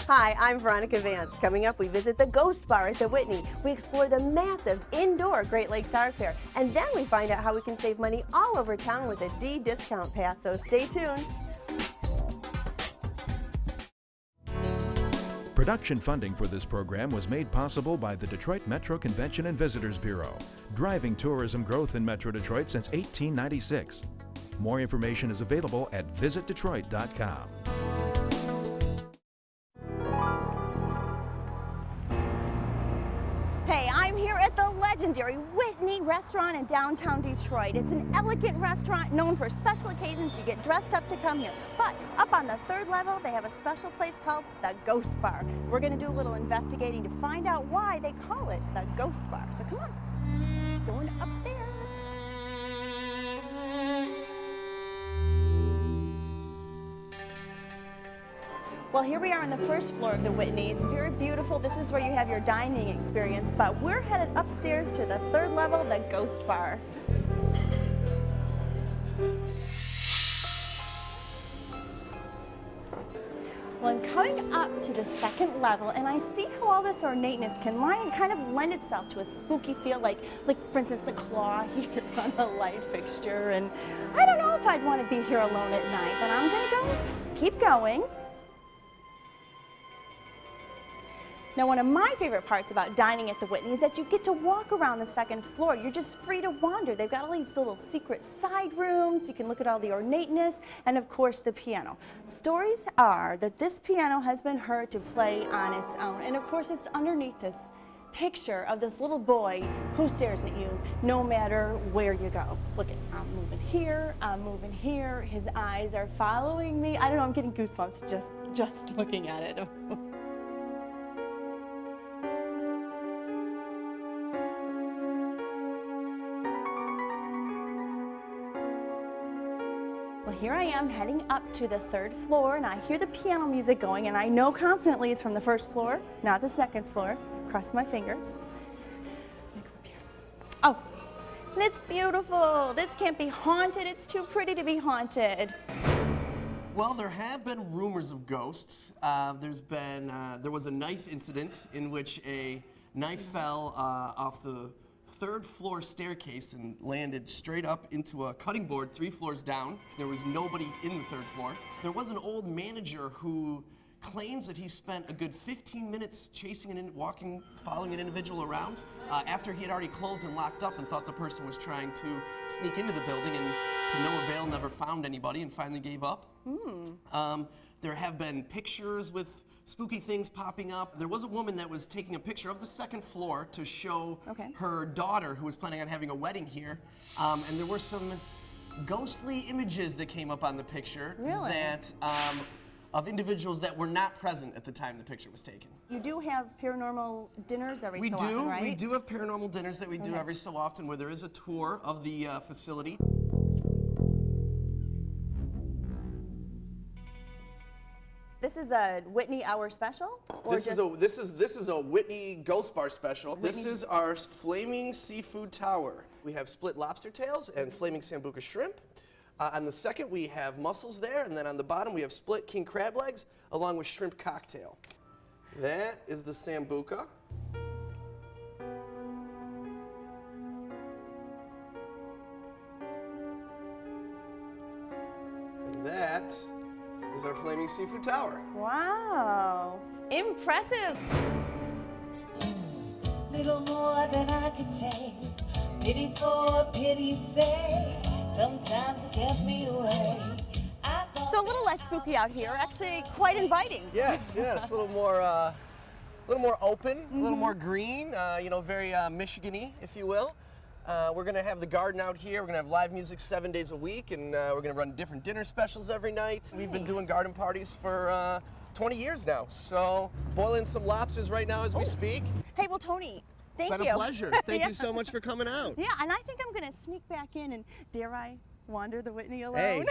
Hi, I'm Veronica Vance. Coming up, we visit the Ghost Bar at the Whitney. We explore the massive indoor Great Lakes Art Fair. And then we find out how we can save money all over town with a D discount pass. So stay tuned. Production funding for this program was made possible by the Detroit Metro Convention and Visitors Bureau, driving tourism growth in Metro Detroit since 1896. More information is available at visitdetroit.com. Hey, I'm here at the legendary Whitney Restaurant in downtown Detroit. It's an elegant restaurant known for special occasions. You get dressed up to come here. But up on the third level, they have a special place called the Ghost Bar. We're going to do a little investigating to find out why they call it the Ghost Bar. So come on, going up there. Well, here we are on the first floor of the Whitney. It's very beautiful. This is where you have your dining experience, but we're headed upstairs to the third level, the Ghost Bar. Well, I'm coming up to the second level, and I see how all this ornateness can kind of lend itself to a spooky feel, like for instance, the claw here on the light fixture. And I don't know if I'd want to be here alone at night, but I'm gonna keep going. Now, one of my favorite parts about dining at the Whitney is that you get to walk around the second floor. You're just free to wander. They've got all these little secret side rooms. You can look at all the ornateness and, of course, the piano. Stories are that this piano has been heard to play on its own. And, of course, it's underneath this picture of this little boy who stares at you no matter where you go. Look at, I'm moving here, I'm moving here. His eyes are following me. I don't know, I'm getting goosebumps just looking at it. Well, here I am heading up to the third floor, and I hear the piano music going, and I know confidently it's from the first floor, not the second floor. Cross my fingers. Oh, and it's beautiful. This can't be haunted. It's too pretty to be haunted. Well, there have been rumors of ghosts. There was a knife incident in which a knife fell off the third floor staircase and landed straight up into a cutting board 3 floors down. There was nobody in the third floor. There was an old manager who claims that he spent a good 15 minutes following an individual around after he had already closed and locked up and thought the person was trying to sneak into the building, and to no avail, never found anybody and finally gave up. There have been pictures with spooky things popping up. There was a woman that was taking a picture of the second floor to show her daughter, who was planning on having a wedding here, and there were some ghostly images that came up on the picture that of individuals that were not present at the time the picture was taken. You do have paranormal dinners every so often, right? We do have paranormal dinners that we do every so often, where there is a tour of the facility. This is a Whitney Hour special? This is a Whitney Ghost Bar special. This is our Flaming Seafood Tower. We have split lobster tails and flaming sambuca shrimp. On the second, we have mussels there, and then on the bottom, we have split king crab legs along with shrimp cocktail. That is the sambuca. And that is our Flaming Seafood Tower. Wow, impressive. Little more than I could take, pity for pity's sake. Sometimes it kept me away. So a little less spooky out here, actually quite inviting. Yes, a little more open, a little more green, very Michigan-y, if you will. We're going to have the garden out here. We're going to have live music 7 days a week, and we're going to run different dinner specials every night. We've been doing garden parties for 20 years now, so boiling some lobsters right now as we speak. Hey, well, Tony, thank you. It's been a pleasure. Thank you so much for coming out. Yeah, and I think I'm going to sneak back in and, dare I, wander the Whitney alone? Hey,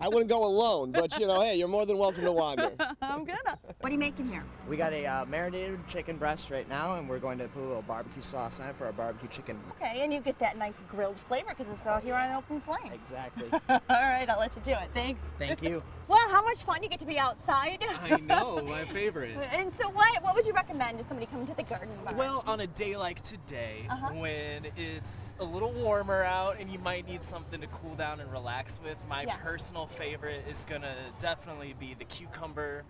I wouldn't go alone, but you know, hey, you're more than welcome to wander. I'm gonna. What are you making here? We got a marinated chicken breast right now, and we're going to put a little barbecue sauce on it for our barbecue chicken. Okay, and you get that nice grilled flavor because it's out here on an open flame. Exactly. All right, I'll let you do it. Thanks. Thank you. Well, how much fun you get to be outside. I know, my favorite. And so what would you recommend to somebody coming to the garden bar? Well, on a day like today, Uh-huh. when it's a little warmer out and you might need something to cool down and relax with, my Yeah. personal favorite is gonna definitely be the cucumber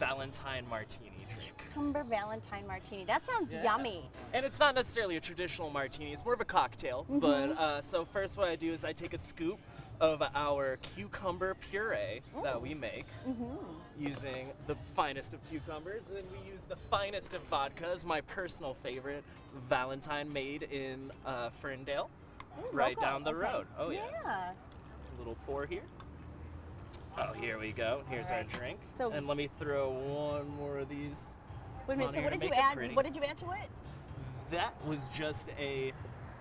Valentine martini drink. Cucumber Valentine martini. That sounds Yeah. yummy. And it's not necessarily a traditional martini, it's more of a cocktail. Mm-hmm. But so first what I do is I take a scoop of our cucumber puree that we make using the finest of cucumbers. And then we use the finest of vodkas, my personal favorite, Valentine made in Ferndale, right local, down the okay. road. Oh yeah. Yeah. A little pour here. Oh, here we go. Here's All our right. drink. So- and let me throw one more of these. Wait a minute. on So here what to did you make it add? pretty. What did you add to it? That was just a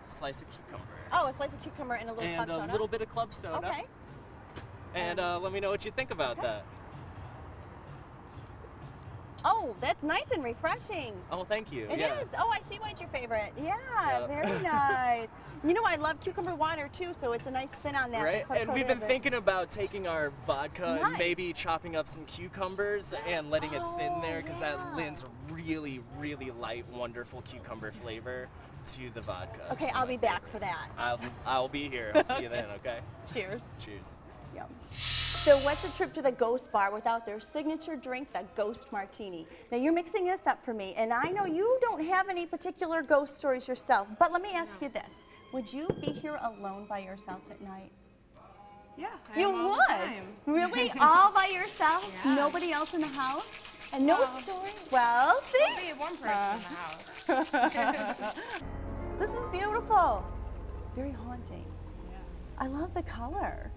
slice of cucumber. Oh, a slice of cucumber and a little And club a soda. little bit of club soda. Okay. And let me know what you think about that. Oh, that's nice and refreshing. Oh, thank you. It is. yeah. Oh, I see why it's your favorite. Yeah, Yeah. very nice. You know, I love cucumber water too, so it's a nice spin on that. The Right? club And soda we've been is a- thinking about taking our vodka Nice. and maybe chopping up some cucumbers and letting it sit in there because yeah. that lends a really, really light, wonderful cucumber flavor to the vodka. It's Okay, one I'll of my be back for favorites. that. I'll be here. I'll see you then, okay? Cheers. Cheers. Yum. So what's a trip to the Ghost Bar without their signature drink, the Ghost Martini? Now you're mixing this up for me, and I know you don't have any particular ghost stories yourself, but let me ask you this. Would you be here alone by yourself at night? Yeah, I You am all the would? time. Really? All by yourself? Yeah. Nobody else in the house? And no Well, story? Well, There'll see? be one person in the house. This is beautiful. Very haunting. I love the color.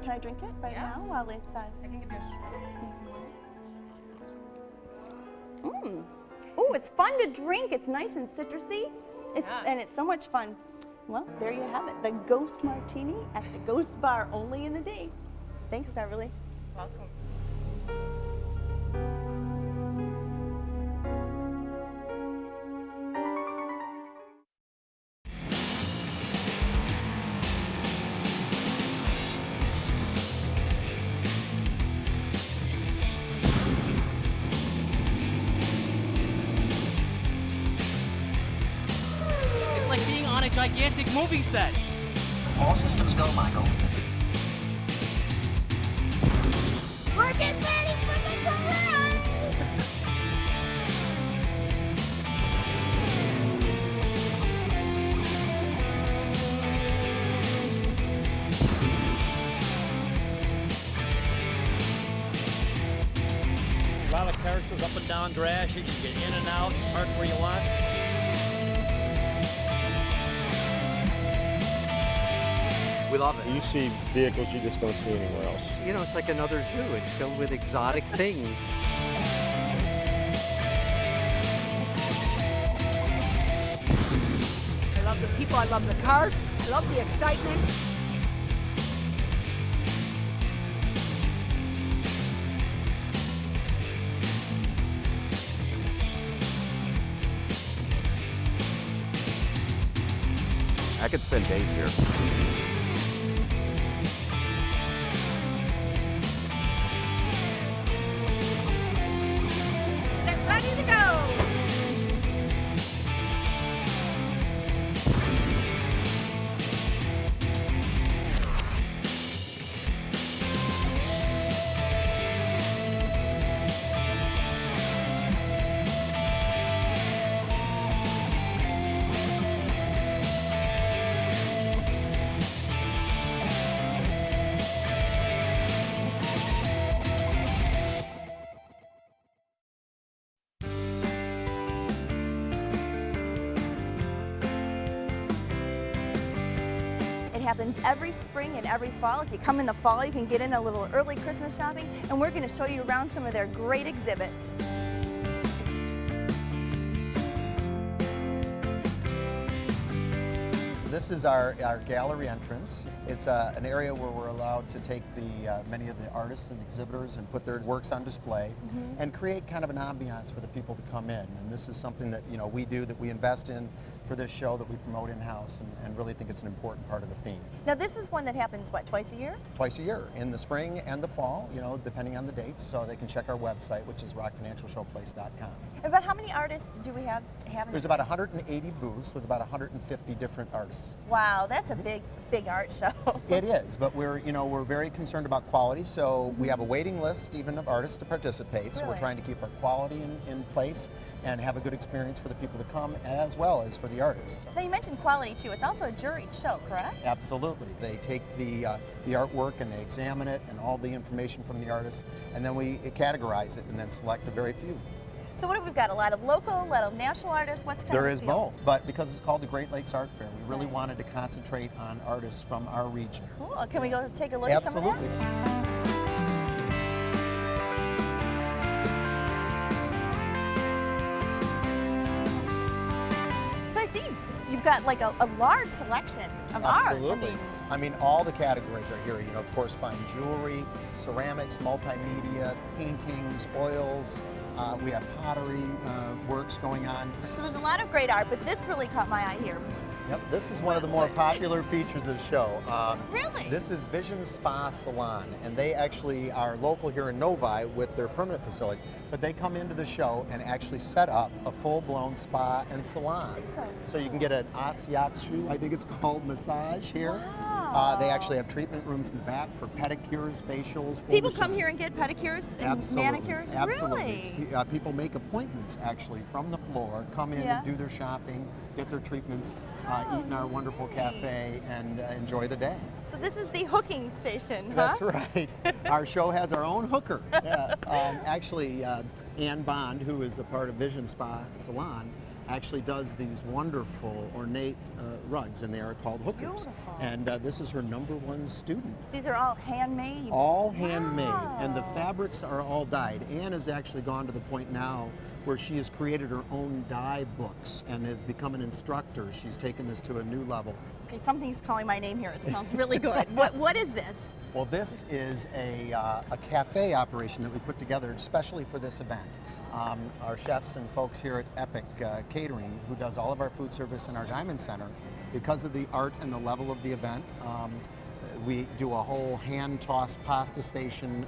Can I drink it right Yes. now while it's I can give you a straw. Oh, it's fun to drink. It's nice and citrusy. Yeah. And it's so much fun. Well, there you have it. The Ghost Martini at the Ghost Bar only in the day. Thanks, Beverly. Welcome. It's like being on a gigantic movie set. All systems go, Michael. We're getting ready for the parade! A lot of characters up and down Gratiot. You get in and out, park where you want. We love it. You see vehicles you just don't see anywhere else. You know, it's like another zoo. It's filled with exotic things. I love the people, I love the cars, I love the excitement. I could spend days here. Get ready to go! It happens every spring and every fall. If you come in the fall, you can get in a little early Christmas shopping, and we're going to show you around some of their great exhibits. this is our gallery entrance. It's an area where we're allowed to take many of the artists and exhibitors and put their works on display and create kind of an ambiance for the people to come in. And this is something that we do, that we invest in for this show, that we promote in-house, and really think it's an important part of the theme. Now this is one that happens, what, twice a year? Twice a year, in the spring and the fall, depending on the dates, so they can check our website, which is rockfinancialshowplace.com. About how many artists do we have in There's about 180 booths with about 150 different artists. Wow, that's a big art show. It is, but we're very concerned about quality, so we have a waiting list even of artists to participate, so we're trying to keep our quality in place and have a good experience for the people to come as well as for the artists. Now you mentioned quality too. It's also a juried show, correct? Absolutely. They take the artwork and they examine it and all the information from the artists, and then we categorize it and then select a very few. So what have we got? A lot of local, a lot of national artists? What's kind There of is the deal? both, but because it's called the Great Lakes Art Fair, we really wanted to concentrate on artists from our region. Cool. Can we go take a look Absolutely. at some of that? So I see you've got like a large selection of art. Absolutely. I mean, all the categories are here. Of course, fine jewelry, ceramics, multimedia, paintings, oils. We have pottery works going on. So there's a lot of great art, but this really caught my eye here. Yep, this is one of the more popular features of the show. Really? This is Vision Spa Salon, and they actually are local here in Novi with their permanent facility, but they come into the show and actually set up a full-blown spa and salon. So you can get an asiatsu, I think it's called, massage here. Wow. They actually have treatment rooms in the back for pedicures, facials. full People come massages. here and get pedicures and Absolutely. manicures? Absolutely. Really? People make appointments actually from the floor, come in and do their shopping, get their treatments, eat in our wonderful cafe, and enjoy the day. So this is the hooking station, huh? That's right. Our show has our own hooker. Yeah. Actually, Ann Bond, who is a part of Vision Spa Salon, actually does these wonderful ornate rugs, and they are called hookers. Beautiful. And this is her #1 student. These are all handmade? All handmade, and the fabrics are all dyed. Anne has actually gone to the point now where she has created her own dye books and has become an instructor. She's taken this to a new level. Okay, something's calling my name here. It smells really good. What is this? Well, this is a cafe operation that we put together especially for this event. Our chefs and folks here at Epic Catering, who does all of our food service in our Diamond Center, because of the art and the level of the event, we do a whole hand-tossed pasta station,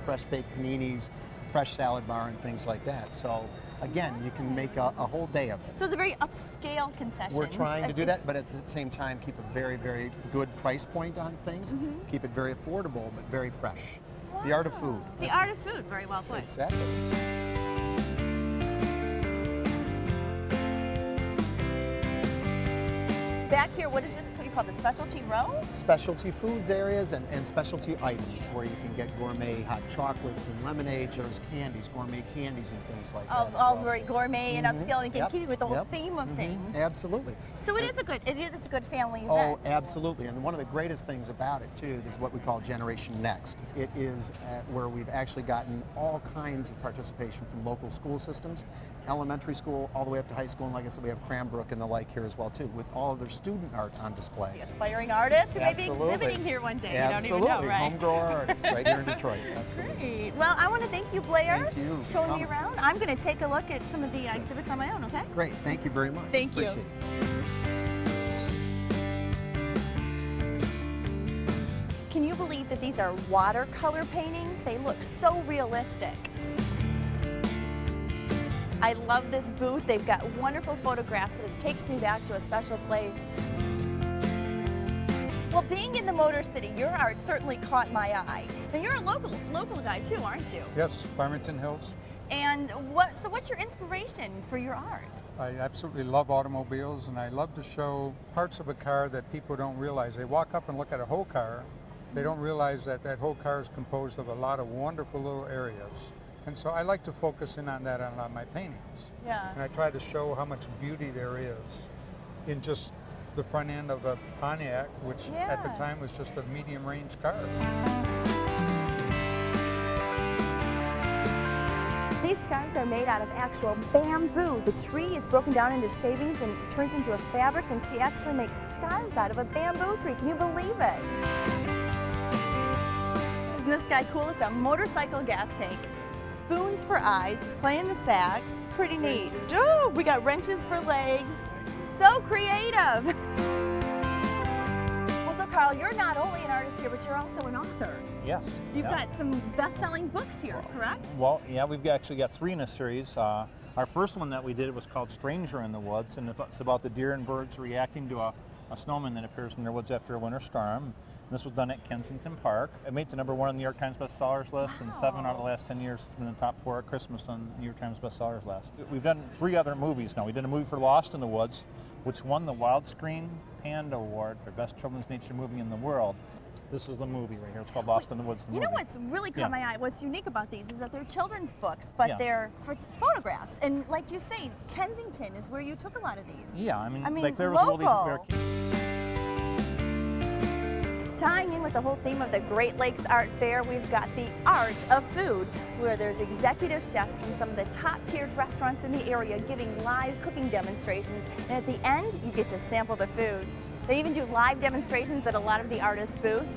fresh-baked paninis, fresh salad bar, and things like that. So again, you can make a whole day of it. So it's a very upscale concession. We're trying to do that, but at the same time keep a very, very good price point on things. Keep it very affordable, but very fresh. Wow. The art of food. The art of food, very well put. Exactly. Back here, what is this called, the specialty row? Specialty foods areas and specialty items where you can get gourmet hot chocolates and lemonades. There's candies, gourmet candies and things like that. All very gourmet and upscale, and keeping with the whole Yep. theme of things. Absolutely. So it is a good family event. Oh, absolutely. And one of the greatest things about it, too, is what we call Generation Next. It is where we've actually gotten all kinds of participation from local school systems, elementary school, all the way up to high school. And like I said, we have Cranbrook and the like here as well, too, with all of their student art on display. The aspiring artists who may be Absolutely. exhibiting here one day. Absolutely. We don't even know, right? Homegrown artists right here in Detroit. Absolutely. Great. Well, I want to thank you, Blair, Thank you for showing me coming. around. I'm going to take a look at some of the exhibits on my own, okay? Great. Thank you very much. Thank you. Appreciate it. Can you believe that these are watercolor paintings? They look so realistic. I love this booth. They've got wonderful photographs, and it takes me back to a special place. Well, being in the Motor City, your art certainly caught my eye. Now, you're a local guy too, aren't you? Yes, Farmington Hills. And what's your inspiration for your art? I absolutely love automobiles, and I love to show parts of a car that people don't realize. They walk up and look at a whole car. They don't realize that that whole car is composed of a lot of wonderful little areas. And so I like to focus in on that on a lot of my paintings. Yeah. And I try to show how much beauty there is in just the front end of a Pontiac, which at the time was just a medium range car. These scarves are made out of actual bamboo. The tree is broken down into shavings and turns into a fabric, and she actually makes scarves out of a bamboo tree. Can you believe it? Isn't this guy cool? It's a motorcycle gas tank. Spoons for eyes, he's playing the sax. Pretty neat. Oh, we got wrenches for legs. So creative. Well, so Carl, you're not only an artist here, but you're also an author. Yes. You've got some best-selling books here, correct? Well, yeah, we've actually got 3 in a series. Our first one that we did was called Stranger in the Woods, and it's about the deer and birds reacting to a snowman that appears in their woods after a winter storm. This was done at Kensington Park. It made the #1 on the New York Times bestsellers list, and 7 out of the last 10 years in the top 4 at Christmas on the New York Times bestsellers list. We've done 3 other movies now. We did a movie for Lost in the Woods, which won the Wildscreen Panda Award for Best Children's Nature Movie in the World. This is the movie right here. It's called Lost in the Woods. You know what's really caught my eye? What's unique about these is that they're children's books, but they're for photographs. And like you say, Kensington is where you took a lot of these. Yeah, I mean like there local. was really Tying in with the whole theme of the Great Lakes Art Fair, we've got the Art of Food, where there's executive chefs from some of the top-tiered restaurants in the area giving live cooking demonstrations, and at the end, you get to sample the food. They even do live demonstrations at a lot of the artists' booths.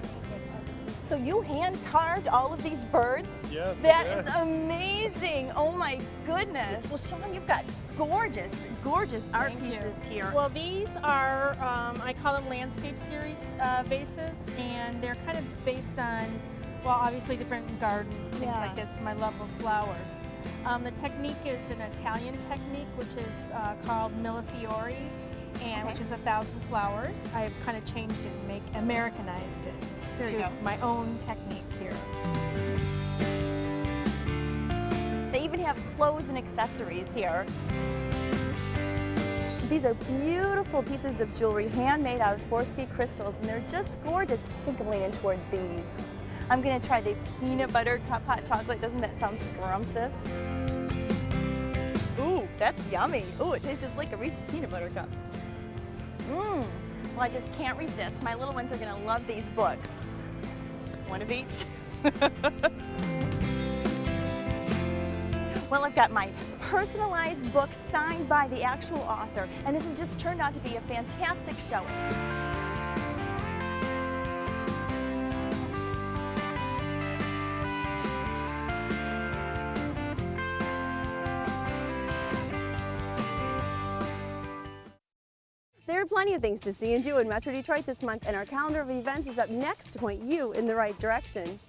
So you hand-carved all of these birds? Yes. That is amazing. Oh my goodness. Well, Sean, you've got gorgeous, gorgeous art pieces here. Well, these are, I call them landscape series vases, and they're kind of based on, well, obviously different gardens and things like this, my love of flowers. The technique is an Italian technique, which is called Millefiori, and which is 1,000 flowers. I've kind of changed it and Americanized it to my own technique here. They even have clothes and accessories here. These are beautiful pieces of jewelry handmade out of Swarovski crystals, and they're just gorgeous. I think I'm leaning towards these. I'm gonna try the peanut butter hot chocolate. Doesn't that sound scrumptious? Ooh, that's yummy. Ooh, it tastes just like a Reese's peanut butter cup. Mmm. Well, I just can't resist. My little ones are gonna love these books. One of each. Well, I've got my personalized book signed by the actual author, and this has just turned out to be a fantastic showing. There are plenty of things to see and do in Metro Detroit this month, and our calendar of events is up next to point you in the right direction.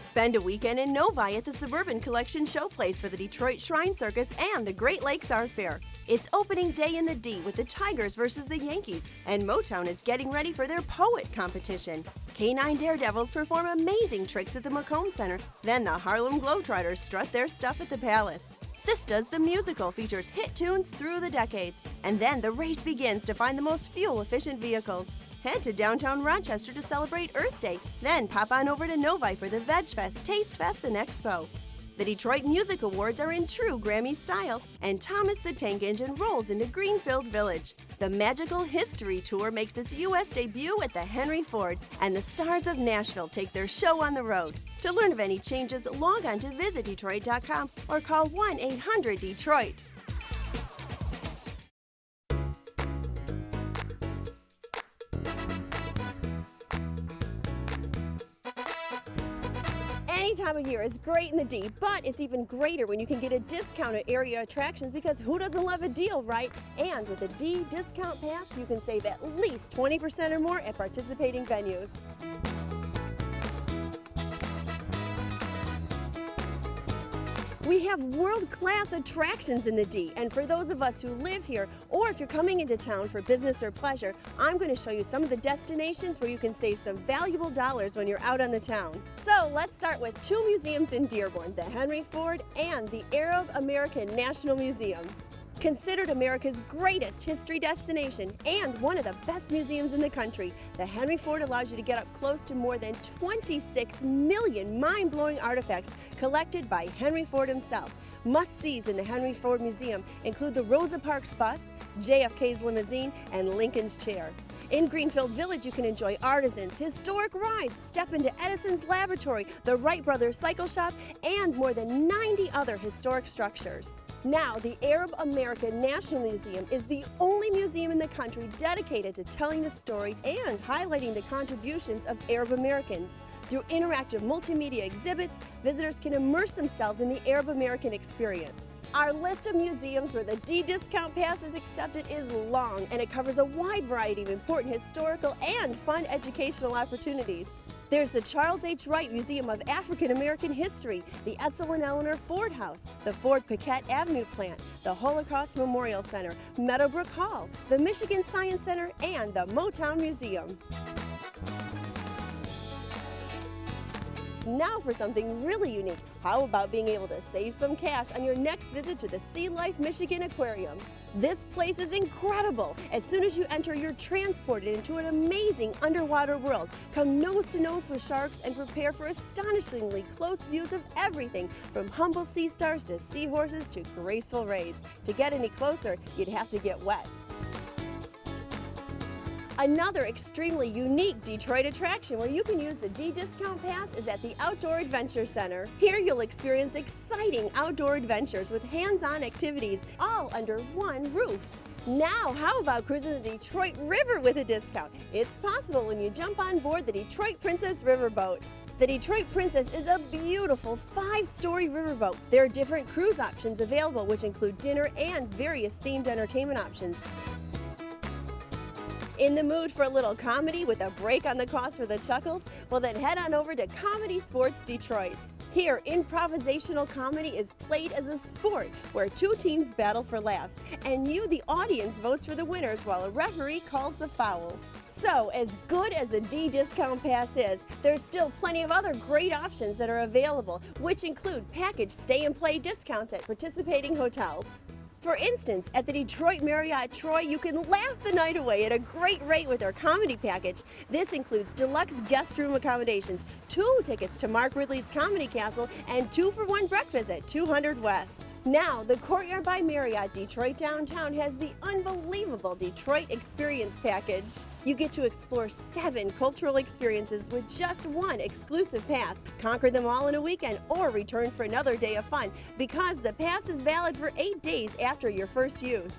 Spend a weekend in Novi at the Suburban Collection Showplace for the Detroit Shrine Circus and the Great Lakes Art Fair. It's opening day in the D with the Tigers versus the Yankees, and Motown is getting ready for their poet competition. Canine Daredevils perform amazing tricks at the Macomb Center, then the Harlem Globetrotters strut their stuff at the Palace. Sistas the Musical features hit tunes through the decades, and then the race begins to find the most fuel-efficient vehicles. Head to downtown Rochester to celebrate Earth Day, then pop on over to Novi for the Veg Fest, Taste Fest, and Expo. The Detroit Music Awards are in true Grammy style, and Thomas the Tank Engine rolls into Greenfield Village. The Magical History Tour makes its U.S. debut at the Henry Ford, and the Stars of Nashville take their show on the road. To learn of any changes, log on to visitdetroit.com or call 1-800-DETROIT. Any time of year is great in the D, but it's even greater when you can get a discount at area attractions, because who doesn't love a deal, right? And with a D discount pass, you can save at least 20% or more at participating venues. We have world-class attractions in the D, and for those of us who live here, or if you're coming into town for business or pleasure, I'm going to show you some of the destinations where you can save some valuable dollars when you're out on the town. So let's start with 2 museums in Dearborn, the Henry Ford and the Arab American National Museum. Considered America's greatest history destination and one of the best museums in the country, the Henry Ford allows you to get up close to more than 26 million mind-blowing artifacts collected by Henry Ford himself. Must-sees in the Henry Ford Museum include the Rosa Parks bus, JFK's limousine, and Lincoln's chair. In Greenfield Village, you can enjoy artisans, historic rides, step into Edison's Laboratory, the Wright Brothers Cycle Shop, and more than 90 other historic structures. Now, the Arab American National Museum is the only museum in the country dedicated to telling the story and highlighting the contributions of Arab Americans. Through interactive multimedia exhibits, visitors can immerse themselves in the Arab American experience. Our list of museums where the D discount pass is accepted is long, and it covers a wide variety of important historical and fun educational opportunities. There's the Charles H. Wright Museum of African American History, the Edsel and Eleanor Ford House, the Ford Paquette Avenue Plant, the Holocaust Memorial Center, Meadowbrook Hall, the Michigan Science Center, and the Motown Museum. Now for something really unique. How about being able to save some cash on your next visit to the Sea Life Michigan Aquarium? This place is incredible. As soon as you enter, you're transported into an amazing underwater world. Come nose to nose with sharks and prepare for astonishingly close views of everything from humble sea stars to seahorses to graceful rays. To get any closer, you'd have to get wet. Another extremely unique Detroit attraction where you can use the D Discount Pass is at the Outdoor Adventure Center. Here you'll experience exciting outdoor adventures with hands-on activities, all under one roof. Now, how about cruising the Detroit River with a discount? It's possible when you jump on board the Detroit Princess Riverboat. The Detroit Princess is a beautiful 5-story riverboat. There are different cruise options available, which include dinner and various themed entertainment options. In the mood for a little comedy with a break on the cost for the chuckles? Well, then head on over to Comedy Sports Detroit. Here, improvisational comedy is played as a sport where two teams battle for laughs, and you, the audience, votes for the winners while a referee calls the fouls. So, as good as the D Discount Pass is, there's still plenty of other great options that are available, which include package stay and play discounts at participating hotels. For instance, at the Detroit Marriott Troy, you can laugh the night away at a great rate with our comedy package. This includes deluxe guest room accommodations, 2 tickets to Mark Ridley's Comedy Castle, and 2-for-1 breakfast at 200 West. Now, the Courtyard by Marriott Detroit Downtown has the unbelievable Detroit Experience Package. You get to explore 7 cultural experiences with just 1 exclusive pass. Conquer them all in a weekend or return for another day of fun because the pass is valid for 8 days after your first use.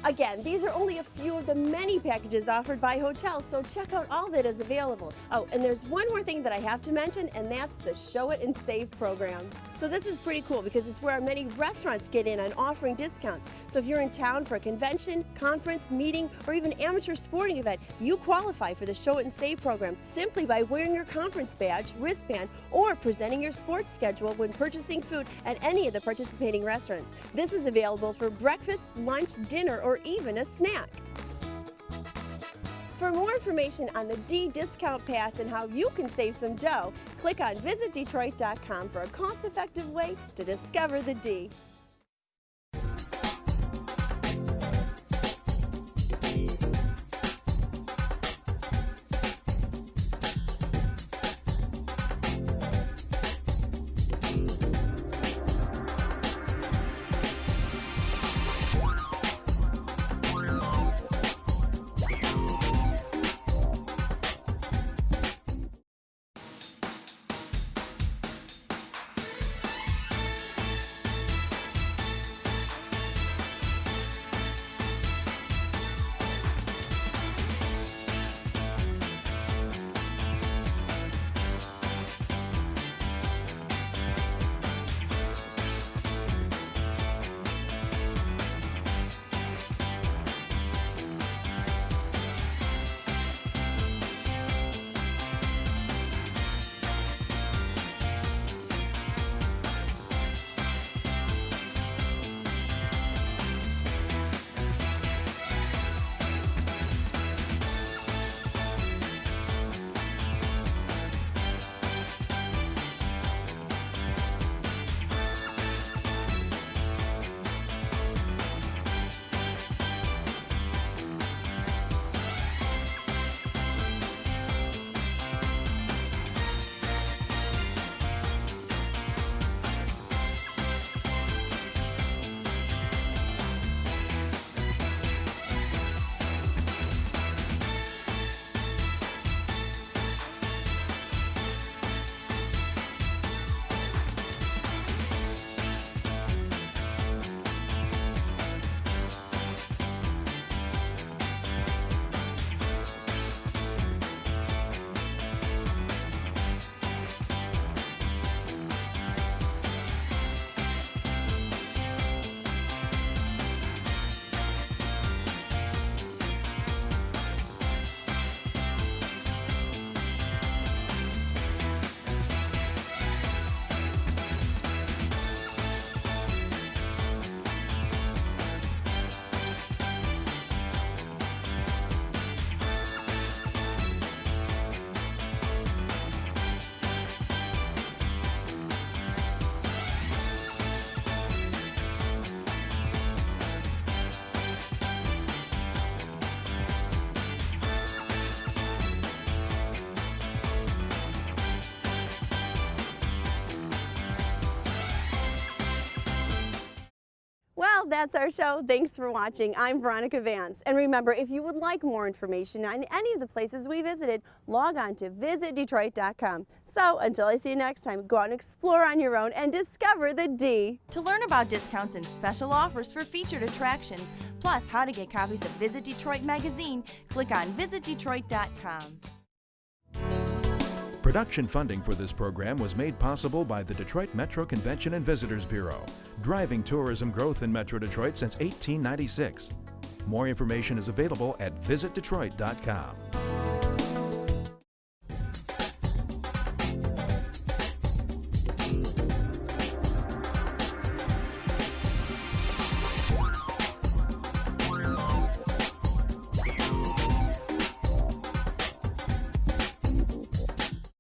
Again, these are only a few of the many packages offered by hotels, so check out all that is available. Oh, and there's one more thing that I have to mention, and that's the Show It and Save program. So this is pretty cool because it's where many restaurants get in on offering discounts. So if you're in town for a convention, conference, meeting, or even amateur sporting event, you qualify for the Show It and Save program simply by wearing your conference badge, wristband, or presenting your sports schedule when purchasing food at any of the participating restaurants. This is available for breakfast, lunch, dinner, or even a snack. For more information on the D Discount Pass and how you can save some dough, click on visitdetroit.com for a cost-effective way to discover the D. Well, that's our show. Thanks for watching. I'm Veronica Vance. And remember, if you would like more information on any of the places we visited, log on to visitdetroit.com. So until I see you next time, go out and explore on your own and discover the D. To learn about discounts and special offers for featured attractions, plus how to get copies of Visit Detroit magazine, click on visitdetroit.com. Production funding for this program was made possible by the Detroit Metro Convention and Visitors Bureau, driving tourism growth in Metro Detroit since 1896. More information is available at visitdetroit.com.